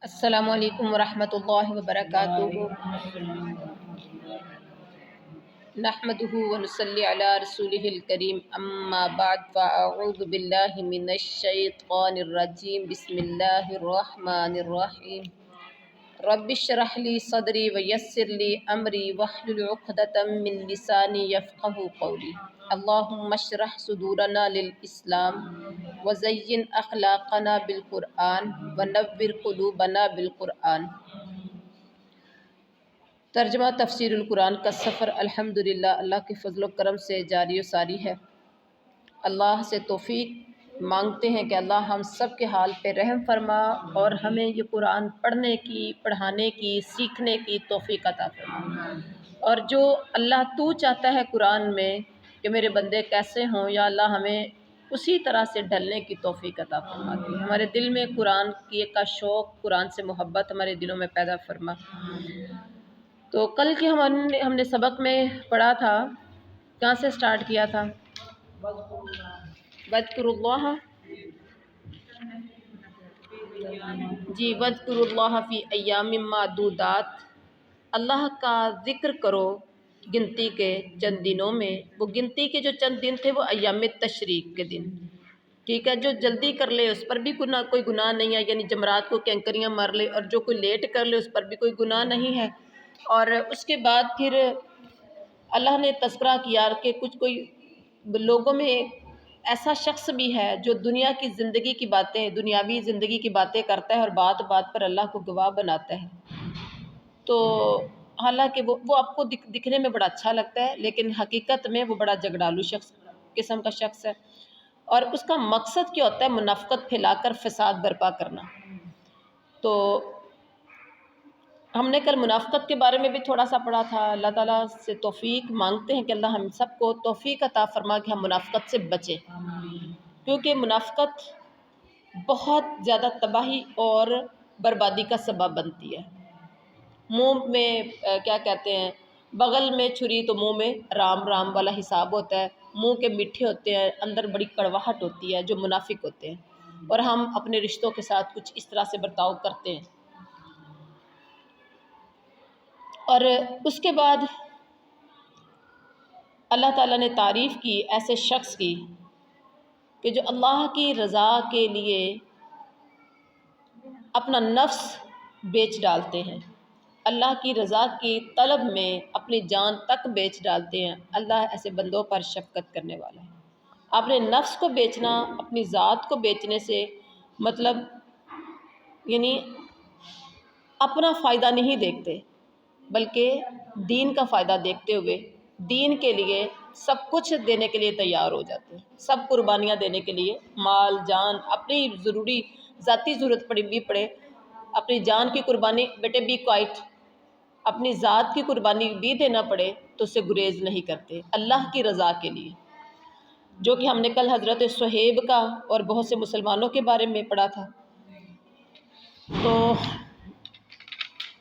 السلام علیکم ورحمۃ اللہ وبرکاتہ۔ نحمده ونصلی علی رسولہ الکریم، اما بعد فاعوذ باللہ من الشیطان الرجیم، بسم اللہ الرحمن الرحیم۔ رب اشرح لی صدری ویسر لی امری واحلل عقدۃ من لسانی یفقہوا قولی۔ اللہم اشرح صدورنا للاسلام وزین اخلاقنا بالقرآن ونور قلوبنا بالقرآن۔ ترجمہ تفسیر القرآن کا سفر الحمدللہ اللہ کے فضل و کرم سے جاری و ساری ہے۔ اللہ سے توفیق مانگتے ہیں کہ اللہ ہم سب کے حال پہ رحم فرما اور ہمیں یہ قرآن پڑھنے کی، پڑھانے کی، سیکھنے کی توفیق عطا فرما۔ اور جو اللہ تو چاہتا ہے قرآن میں کہ میرے بندے کیسے ہوں، یا اللہ ہمیں اسی طرح سے ڈھلنے کی توفیق عطا فرما دے۔ ہمارے دل میں قرآن کا شوق، قرآن سے محبت ہمارے دلوں میں پیدا فرما۔ تو کل کے ہم نے سبق میں پڑھا تھا، کہاں سے سٹارٹ کیا تھا؟ وَاذْكُرُوا اللَّهَ جی، وَاذْكُرُوا اللَّهَ فِي أَيَّامٍ مَّعْدُودَاتٍ، اللہ کا ذکر کرو گنتی کے چند دنوں میں۔ وہ گنتی کے جو چند دن تھے وہ ایام تشریق کے دن، ٹھیک ہے۔ جو جلدی کر لے اس پر بھی کوئی گناہ نہیں ہے، یعنی جمرات کو کینکریاں مار لے، اور جو کوئی لیٹ کر لے اس پر بھی کوئی گناہ نہیں ہے۔ اور اس کے بعد پھر اللہ نے تذکرہ کیا کہ کوئی لوگوں میں ایسا شخص بھی ہے جو دنیا کی زندگی کی باتیں، دنیاوی زندگی کی باتیں کرتا ہے اور بات بات پر اللہ کو گواہ بناتا ہے۔ تو حالانکہ وہ آپ کو دکھنے میں بڑا اچھا لگتا ہے، لیکن حقیقت میں وہ بڑا جھگڑالو قسم کا شخص ہے، اور اس کا مقصد کیا ہوتا ہے؟ منافقت پھیلا کر فساد برپا کرنا۔ تو ہم نے کل منافقت کے بارے میں بھی تھوڑا سا پڑھا تھا۔ اللہ تعالیٰ سے توفیق مانگتے ہیں کہ اللہ ہم سب کو توفیق عطا فرما کہ ہم منافقت سے بچیں، کیونکہ منافقت بہت زیادہ تباہی اور بربادی کا سبب بنتی ہے۔ منہ میں کیا کہتے ہیں، بغل میں چھری تو منہ میں رام رام والا حساب ہوتا ہے۔ منہ کے میٹھے ہوتے ہیں، اندر بڑی کڑواہٹ ہوتی ہے، جو منافق ہوتے ہیں، اور ہم اپنے رشتوں کے ساتھ کچھ اس طرح سے برتاؤ کرتے ہیں۔ اور اس کے بعد اللہ تعالیٰ نے تعریف کی ایسے شخص کی کہ جو اللہ کی رضا کے لیے اپنا نفس بیچ ڈالتے ہیں، اللہ کی رضا کی طلب میں اپنی جان تک بیچ ڈالتے ہیں۔ اللہ ایسے بندوں پر شفقت کرنے والا ہے۔ اپنے نفس کو بیچنا، اپنی ذات کو بیچنے سے مطلب یعنی اپنا فائدہ نہیں دیکھتے، بلکہ دین کا فائدہ دیکھتے ہوئے دین کے لیے سب کچھ دینے کے لیے تیار ہو جاتے ہیں، سب قربانیاں دینے کے لیے، مال جان، اپنی ضروری ذاتی ضرورت بھی پڑے، اپنی جان کی قربانی، بیٹے بی کوائٹ، اپنی ذات کی قربانی بھی دینا پڑے تو اسے گریز نہیں کرتے اللہ کی رضا کے لیے، جو کہ ہم نے کل حضرت صہیب کا اور بہت سے مسلمانوں کے بارے میں پڑھا تھا۔ تو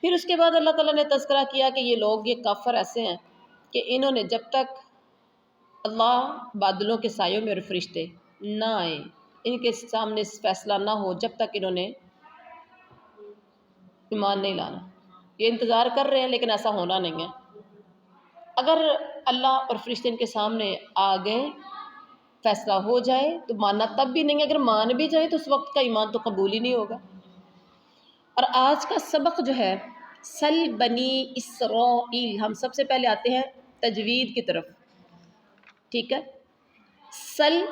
پھر اس کے بعد اللہ تعالیٰ نے تذکرہ کیا کہ یہ لوگ، یہ کافر ایسے ہیں کہ انہوں نے جب تک اللہ بادلوں کے سایوں میں اور فرشتے نہ آئیں، ان کے سامنے فیصلہ نہ ہو، جب تک انہوں نے ایمان نہیں لانا۔ یہ انتظار کر رہے ہیں لیکن ایسا ہونا نہیں ہے۔ اگر اللہ اور فرشتے ان کے سامنے آ گئے، فیصلہ ہو جائے تو ماننا تب بھی نہیں ہے، اگر مان بھی جائے تو اس وقت کا ایمان تو قبول ہی نہیں ہوگا۔ اور آج کا سبق جو ہے سل بنی اسرائیل، ہم سب سے پہلے آتے ہیں تجوید کی طرف، ٹھیک ہے۔ سل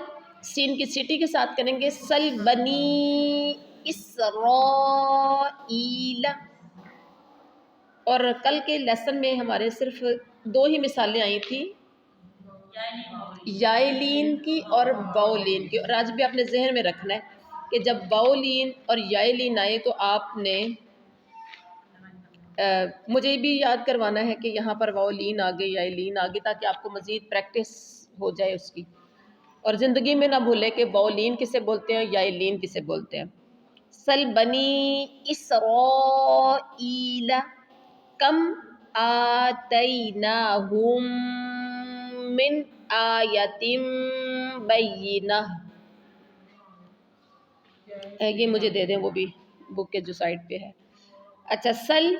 سین کی سیٹی کے ساتھ کریں گے، سل بنی اسرائیل۔ اور کل کے لیسن میں ہمارے صرف 2 ہی مثالیں آئی تھیں، یائلین کی اور باولین کی، اور آج بھی آپ نے ذہن میں رکھنا ہے کہ جب باولین اور یائلین آئے تو آپ نے مجھے بھی یاد کروانا ہے کہ یہاں پر واولین آگے یائلین آگے، تاکہ آپ کو مزید پریکٹس ہو جائے اس کی، اور زندگی میں نہ بھولے کہ باولین کسے بولتے ہیں، یائلین کسے بولتے ہیں۔ سل بنی اسرائیل کم آتیناہم من آیت بینہ، یہ مجھے دے دیں وہ بھی بک کے جو سائٹ پہ ہے۔ اچھا، سل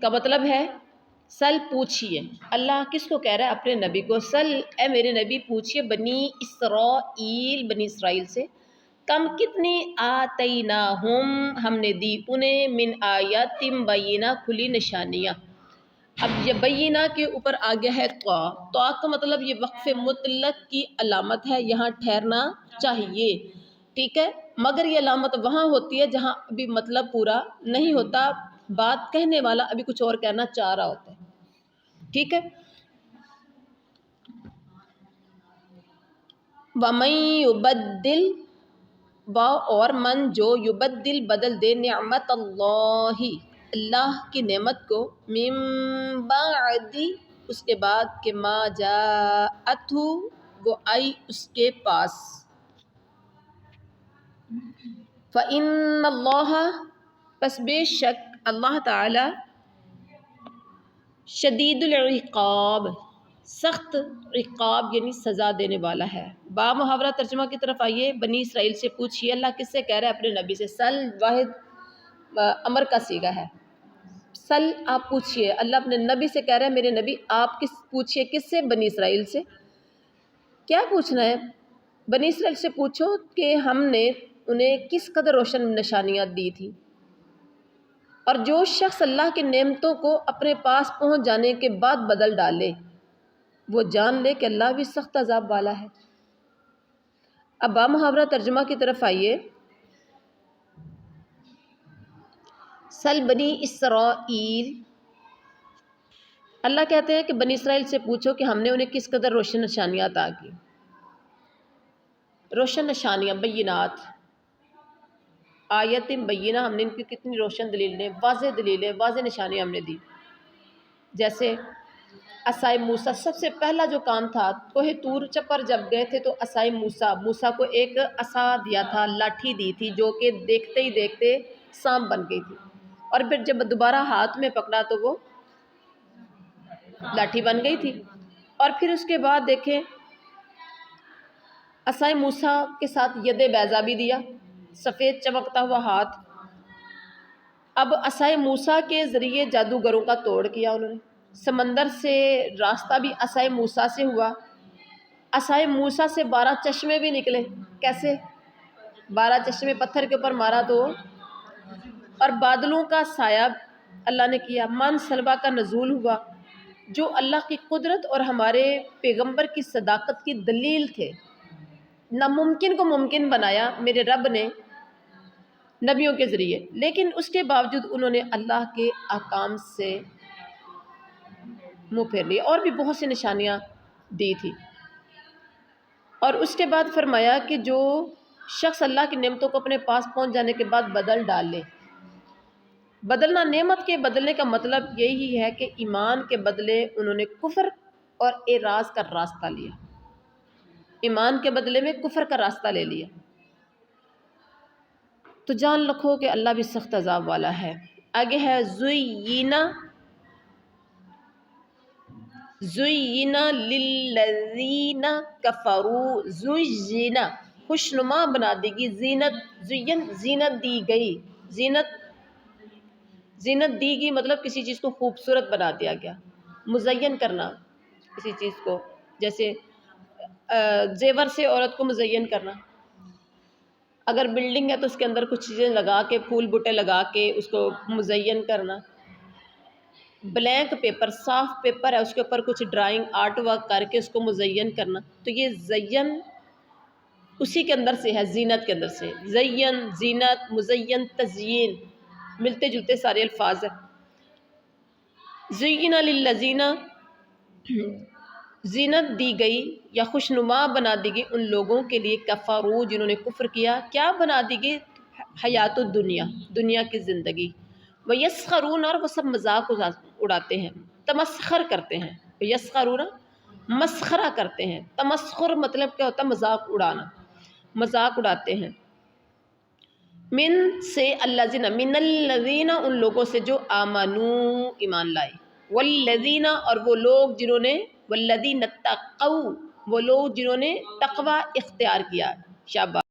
کا مطلب ہے سل پوچھیے، اللہ کس کو کہہ رہا ہے؟ اپنے نبی کو، سل اے میرے نبی پوچھیے بنی اسرائیل، بنی اسرائیل سے، کم کتنی آتیناہم ہم نے دی انہیں، من آیات بینہ کھلی نشانیاں۔ اب یہ بینہ کے اوپر آگیا ہے طا کا مطلب یہ وقف مطلق کی علامت ہے، یہاں ٹھہرنا چاہیے، ٹھیک ہے، مگر یہ علامت وہاں ہوتی ہے جہاں ابھی مطلب پورا نہیں ہوتا، بات کہنے والا ابھی کچھ اور کہنا چاہ رہا ہوتا ہے، ٹھیک ہے۔ وَمَن يُبَدِّلْ با اور من جو یبدل بدل دے نعمت اللہ کی نعمت کو، من بعد اس کے بعد کہ ما جاءتہ وہ آئی اس کے پاس، فإن اللہ پس بے شک اللہ تعالی شدید العقاب سخت عقاب یعنی سزا دینے والا ہے۔ با محاورہ ترجمہ کی طرف آئیے، بنی اسرائیل سے پوچھئے، اللہ کس سے کہہ رہا ہے؟ اپنے نبی سے۔ سل واحد امر کا صیغہ ہے، سل آپ پوچھئے، اللہ اپنے نبی سے کہہ رہا ہے میرے نبی آپ پوچھئے، کس سے؟ بنی اسرائیل سے۔ کیا پوچھنا ہے؟ بنی اسرائیل سے پوچھو کہ ہم نے انہیں کس قدر روشن نشانیاں دی تھی، اور جو شخص اللہ کی نعمتوں کو اپنے پاس پہنچ جانے کے بعد بدل ڈالے وہ جان لے کہ اللہ بھی سخت عذاب والا ہے۔ اب با محاورہ ترجمہ کی طرف آئیے، سل بنی اسرائیل، اللہ کہتے ہیں کہ بنی اسرائیل سے پوچھو کہ ہم نے انہیں کس قدر روشن نشانیاں عطا کی۔ روشن نشانیاں، بینات، آیت بینہ، ہم نے ان کی کتنی روشن دلیلیں، واضح نشانیاں ہم نے دی۔ جیسے عصائے موسیٰ، سب سے پہلا جو کام تھا کوہ طور پر جب گئے تھے تو عصائے موسیٰ کو ایک عصا دیا تھا، لاٹھی دی تھی، جو کہ دیکھتے ہی دیکھتے سانپ بن گئی تھی، اور پھر جب دوبارہ ہاتھ میں پکڑا تو وہ لاٹھی بن گئی تھی۔ اور پھر اس کے بعد دیکھیں عصائے موسیٰ کے ساتھ ید بیضا بھی دیا، سفید چمکتا ہوا ہاتھ۔ اب عصائے موسیٰ کے ذریعے جادوگروں کا توڑ کیا انہوں نے، سمندر سے راستہ بھی عصائے موسیٰ سے ہوا، عصائے موسیٰ سے 12 چشمے بھی نکلے۔ کیسے؟ 12 چشمے پتھر کے اوپر مارا تو، اور بادلوں کا سایہ اللہ نے کیا، من سلوا کا نزول ہوا، جو اللہ کی قدرت اور ہمارے پیغمبر کی صداقت کی دلیل تھے۔ ناممکن کو ممکن بنایا میرے رب نے نبیوں کے ذریعے، لیکن اس کے باوجود انہوں نے اللہ کے احکام سے منہ پھیر لیا، اور بھی بہت سی نشانیاں دی تھی۔ اور اس کے بعد فرمایا کہ جو شخص اللہ کی نعمتوں کو اپنے پاس پہنچ جانے کے بعد بدل ڈالے، بدلنا، نعمت کے بدلنے کا مطلب یہی ہے کہ ایمان کے بدلے انہوں نے کفر اور اعراض کا راستہ لیا، ایمان کے بدلے میں کفر کا راستہ لے لیا، تو جان رکھو کہ اللہ بھی سخت عذاب والا ہے۔ آگے ہے زُیِّنَ لِلَّذِینَ کَفَرُوا، زُیِّنَ خوشنما بنا دی گئی، زینت دی گئی، زینت دی گئی مطلب کسی چیز کو خوبصورت بنا دیا گیا، مزین کرنا کسی چیز کو، جیسے زیور سے عورت کو مزین کرنا، اگر بلڈنگ ہے تو اس کے اندر کچھ چیزیں لگا کے، پھول بوٹے لگا کے اس کو مزین کرنا، بلینک پیپر، صاف پیپر ہے اس کے اوپر کچھ ڈرائنگ آرٹ ورک کر کے اس کو مزین کرنا، تو یہ زین اسی کے اندر سے ہے، زینت کے اندر سے، زین، زینت، مزین، تزیین، ملتے جلتے سارے الفاظ ہیں۔ زُیِّنَ لِلَّذِینَ، زینت دی گئی یا خوشنما بنا دی گئی ان لوگوں کے لیے، کفروا جنہوں نے کفر کیا، کیا بنا دی گئی؟ حیات الدنیا، دنیا کی زندگی، وَيَسْخَرُونَ اور وہ سب مذاق اڑاتے ہیں، تمسخر کرتے ہیں، وَيَسْخَرُونَ مسخرہ کرتے ہیں، تمسخر مطلب کیا ہوتا ہے؟ مذاق اڑانا، مذاق اڑاتے ہیں، من سے الذین، من الذین ان لوگوں سے جو آمنوا ایمان لائے، والذین اور وہ لوگ جنہوں نے، والذین اتقوا وہ لوگ جنہوں نے تقوی اختیار کیا، شاباش۔